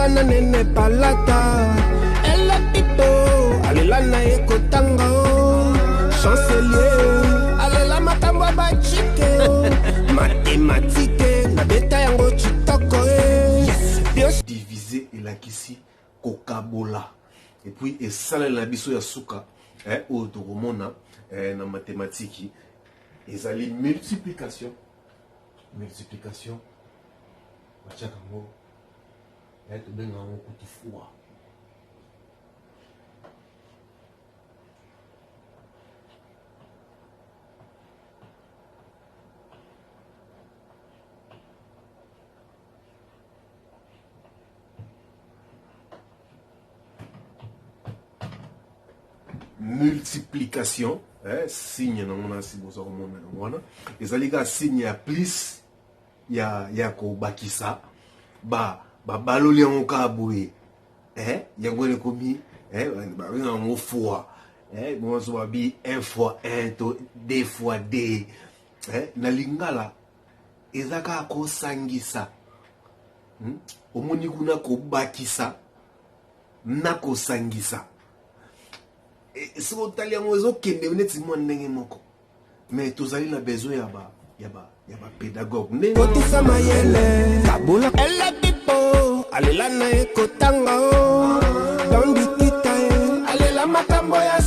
Ngana nene palata. Elle pipo. Alela na eko tango. Chancelier. Alela matamba bachike. Mathématique. Na beta yango chitoko. Yes. Divisé et la kisi kokabola. Et puis et ça la biso ya suka. Au Toromona. Na mathématique. Ils allaient multiplication. Multiplication. Machakango. Et tout bien en petit foie. Multiplication, signe na mona si bozo mona wana ezalika signe ya plus ya ko bakisa ba baloli en ka boye yango le komi ba ngo fois bon so ba bi 1 fois 1 to 2 fois 2 na lingala ezaka ko sangisa omoni kuna ko bakisa na ko sangisa. Si vous avez besoin de mais tous avez besoin de pédagogue. Elle a pipo, allez la na eko tango. Dans du kita, allez la matambo ya